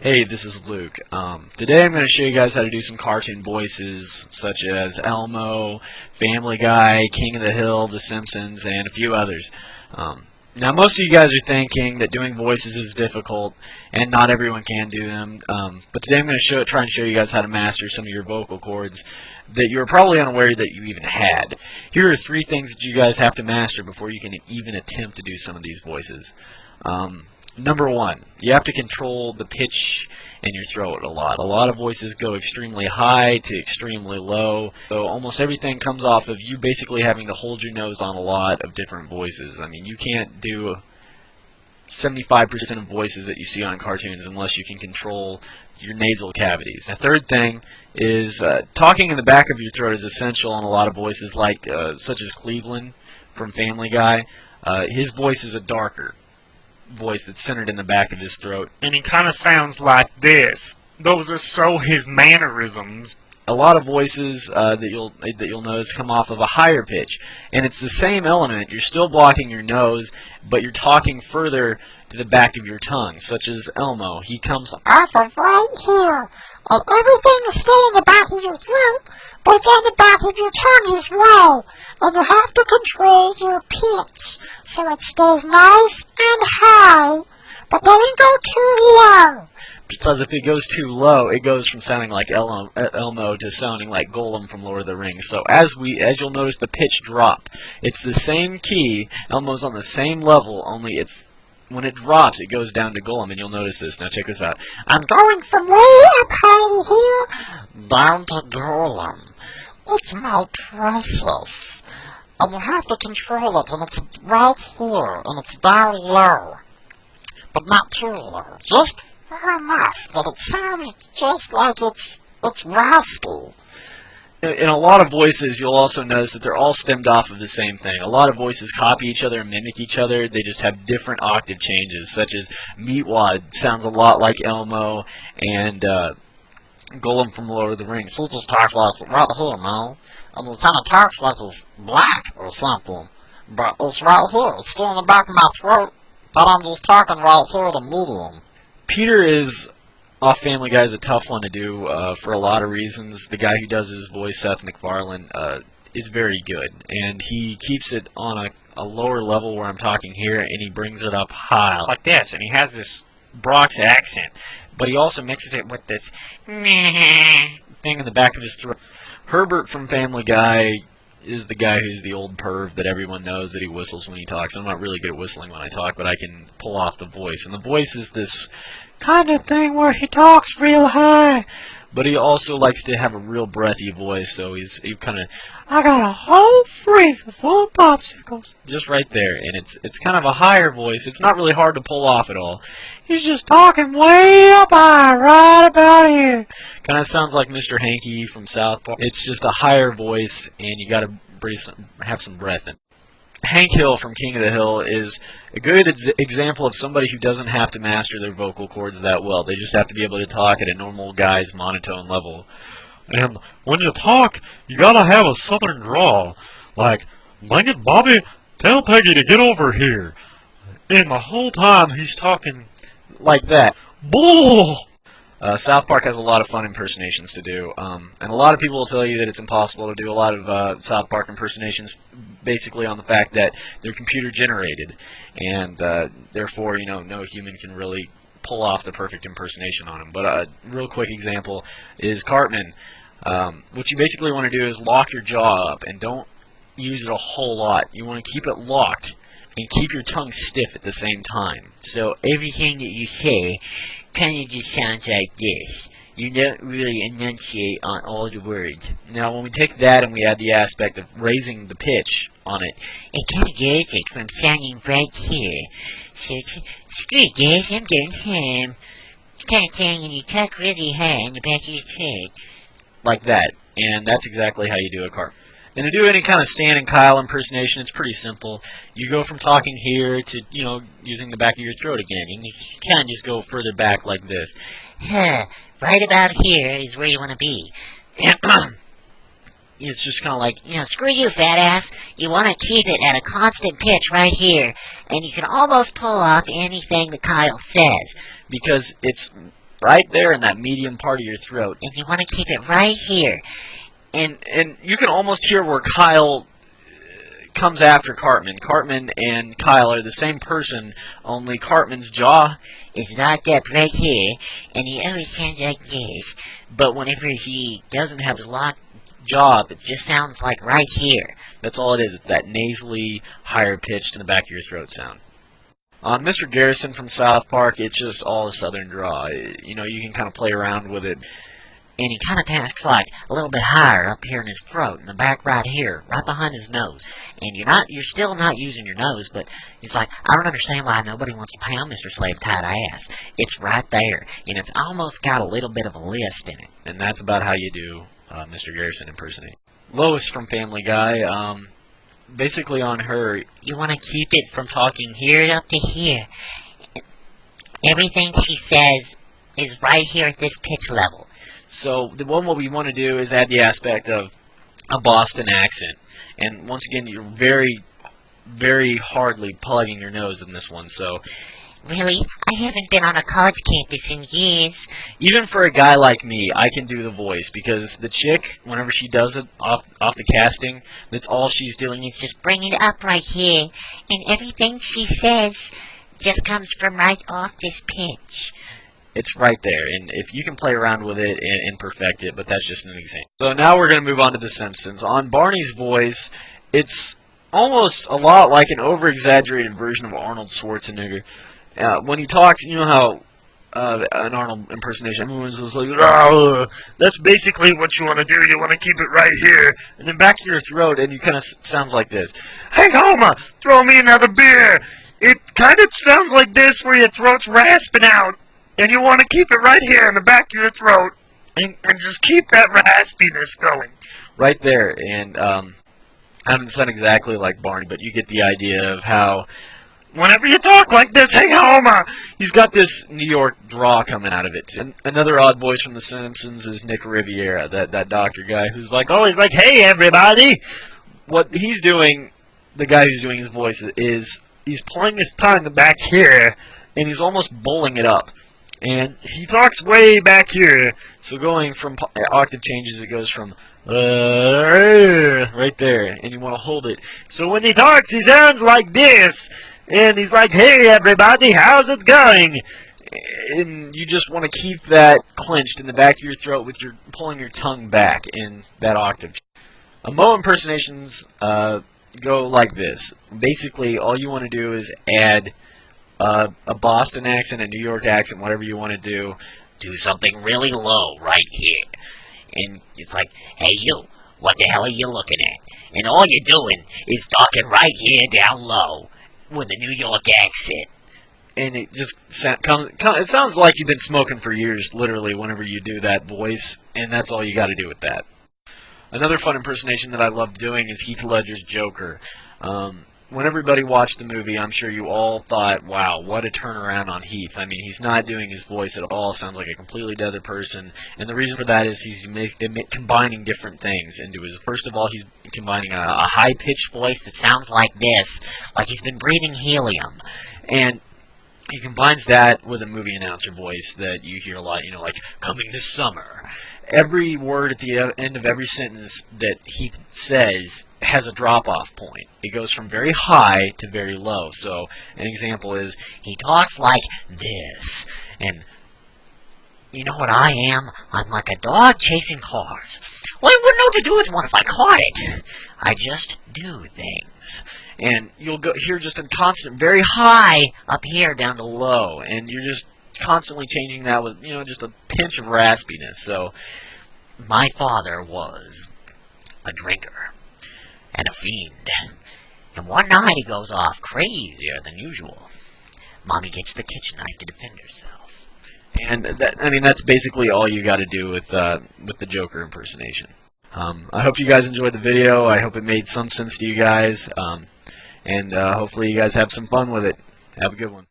Hey, this is Luke. Today I'm going to show you guys how to do some cartoon voices such as Elmo, Family Guy, King of the Hill, The Simpsons, and a few others. Now most of you guys are thinking that doing voices is difficult and not everyone can do them, but today I'm going to try and show you guys how to master some of your vocal cords that you're probably unaware that you even had. Here are 3 things that you guys have to master before you can even attempt to do some of these voices. Number 1, you have to control the pitch in your throat a lot. A lot of voices go extremely high to extremely low, so almost everything comes off of you basically having to hold your nose on a lot of different voices. I mean, you can't do 75% of voices that you see on cartoons unless you can control your nasal cavities. The third thing is talking in the back of your throat is essential in a lot of voices, like such as Cleveland from Family Guy. His voice is a darker voice that's centered in the back of his throat, and he kind of sounds like this. Those are so his mannerisms. A lot of voices that you'll notice come off of a higher pitch, and it's the same element. You're still blocking your nose, but you're talking further to the back of your tongue, such as Elmo. He comes off of right here, and everything is still in the back of your throat, but it's on the back of your tongue as well. And you have to control your pitch, so it stays nice and high, but doesn't go too low. Because if it goes too low, it goes from sounding like Elmo to sounding like Golem from Lord of the Rings. So as you'll notice the pitch drop, it's the same key. Elmo's on the same level, only when it drops, it goes down to Golem, and you'll notice this. Now check this out. I'm going from way up high here down to Golem. It's my precious. And you have to control it, and it's right here, and it's down low. But not too low. Just far enough that it sounds just like it's raspy. In a lot of voices, you'll also notice that they're all stemmed off of the same thing. A lot of voices copy each other and mimic each other. They just have different octave changes, such as Meatwad sounds a lot like Elmo, and Golem from Lord of the Rings. He just talks like right here, man. And he kind of talks like he's black or something. But it's right here. It's still in the back of my throat. But I'm just talking right here to medium. Peter is off Family Guy is a tough one to do for a lot of reasons. The guy who does his voice, Seth MacFarlane, is very good. And he keeps it on a lower level where I'm talking here, and he brings it up high like this. And he has this Bronx accent. But he also mixes it with this thing in the back of his throat. Herbert from Family Guy is the guy who's the old perv that everyone knows that he whistles when he talks. I'm not really good at whistling when I talk, but I can pull off the voice. And the voice is this kind of thing where he talks real high, but he also likes to have a real breathy voice, so he kind of, I got a whole freezer full of popsicles. Just right there, and it's kind of a higher voice. It's not really hard to pull off at all. He's just talking way up high, right about here. Kind of sounds like Mr. Hanky from South Park. It's just a higher voice, and you got to have some breath in it. Hank Hill from King of the Hill is a good example of somebody who doesn't have to master their vocal cords that well. They just have to be able to talk at a normal guy's monotone level. And when you talk, you gotta have a southern drawl. Like, dang it, Bobby, tell Peggy to get over here. And the whole time he's talking like that. Bull! South Park has a lot of fun impersonations to do, and a lot of people will tell you that it's impossible to do a lot of South Park impersonations basically on the fact that they're computer generated, and therefore, you know, no human can really pull off the perfect impersonation on them. But a real quick example is Cartman. What you basically want to do is lock your jaw up and don't use it a whole lot. You want to keep it locked and keep your tongue stiff at the same time. So everything that you say kind of just sounds like this. You don't really enunciate on all the words. Now, when we take that and we add the aspect of raising the pitch on it, it kind of gets it from sounding right here. So, screw it, guys, I'm getting home. Kind of thing, and you talk really high in the back of your head. Like that. And that's exactly how you do a Cartman. And to do any kind of Stan and Kyle impersonation, it's pretty simple. You go from talking here to, you know, using the back of your throat again. And you can just go further back like this. Right about here is where you want to be. It's just kind of like, you know, screw you, fat ass. You want to keep it at a constant pitch right here. And you can almost pull off anything that Kyle says. Because it's right there in that medium part of your throat. And you want to keep it right here. And you can almost hear where Kyle comes after Cartman. Cartman and Kyle are the same person, only Cartman's jaw It's locked up right here, and he always sounds like this. but whenever he doesn't have his locked jaw, it just sounds like right here. That's all it is. It's that nasally, higher pitched in the back of your throat sound. On Mr. Garrison from South Park, it's just all a southern draw. You know, you can kind of play around with it. And he kind of talks like a little bit higher up here in his throat, in the back right here, right behind his nose. And you're still not using your nose, but he's like, I don't understand why nobody wants to pound Mr. Slave Tight Ass. It's right there, and it's almost got a little bit of a lisp in it. And that's about how you do Mr. Garrison impersonate. Lois from Family Guy, basically on her, you want to keep it from talking here up to here. Everything she says is right here at this pitch level. so what we want to do is add the aspect of a Boston accent. And once again, you're very, very hardly plugging your nose in this one, so Really? I haven't been on a college campus in years. even for a guy like me, I can do the voice, because the chick, whenever she does it off the casting, that's all she's doing. It's just bringing it up right here, and everything she says just comes from right off this pitch. It's right there, and if you can play around with it and perfect it, but that's just an example. So now we're going to move on to The Simpsons. On Barney's voice, it's almost a lot like an over-exaggerated version of Arnold Schwarzenegger. When he talks, you know how an Arnold impersonation, everyone's just like, "Rah!" That's basically what you want to do. You want to keep it right here. And then back to your throat, and you kind of sounds like this. Hey, Homer, throw me another beer. It kind of sounds like this where your throat's rasping out. And you want to keep it right here in the back of your throat. And just keep that raspiness going. Right there, and I haven't sound exactly like Barney, but you get the idea of how Whenever you talk like this, hey, Homer. he's got this New York draw coming out of it. And another odd voice from The Simpsons is Nick Riviera, that doctor guy who's like, Always like, hey, everybody. what he's doing, the guy who's doing his voice, is he's pulling his tongue back Here. and he's almost bowling it up. And He talks way back here. so going from octave changes, it goes from right there, and you want to hold it. So when he talks, he sounds like this. And he's like, hey, everybody, how's it going? And you just want to keep that clenched in the back of your throat with your pulling your tongue back in that octave. Mo impersonations go like this. Basically, all you want to do is add a Boston accent, a New York accent, whatever you want to do. Do something really low right here. And it's like, hey, you, what the hell are you looking at? And all you're doing is talking right here down low with a New York accent. And it just it sounds like you've been smoking for years, literally, whenever you do that voice, and that's all you got to do with that. Another fun impersonation that I love doing is Heath Ledger's Joker. When everybody watched the movie, I'm sure you all thought, wow, what a turnaround on Heath. I mean, he's not doing his voice at all. Sounds like a completely other person. And the reason for that is he's combining different things into his. First of all, he's combining a high-pitched voice that sounds like this, like he's been breathing helium. And he combines that with a movie announcer voice that you hear a lot, you know, like, coming this summer. Every word at the end of every sentence that he says has a drop-off point. It goes from very high to very low. So an example is, he talks like this. And you know what I am? I'm like a dog chasing cars. Well, I wouldn't know what to do with one if I caught it. I just do things. And you'll hear just a constant, very high up here down to low. And you're just constantly changing that with, you know, just a pinch of raspiness. So, my father was a drinker and a fiend. And one night he goes off crazier than usual. Mommy gets the kitchen knife to defend herself. And I mean, that's basically all you got to do with the Joker impersonation. I hope you guys enjoyed the video. I hope it made some sense to you guys. And hopefully you guys have some fun with it. Have a good one.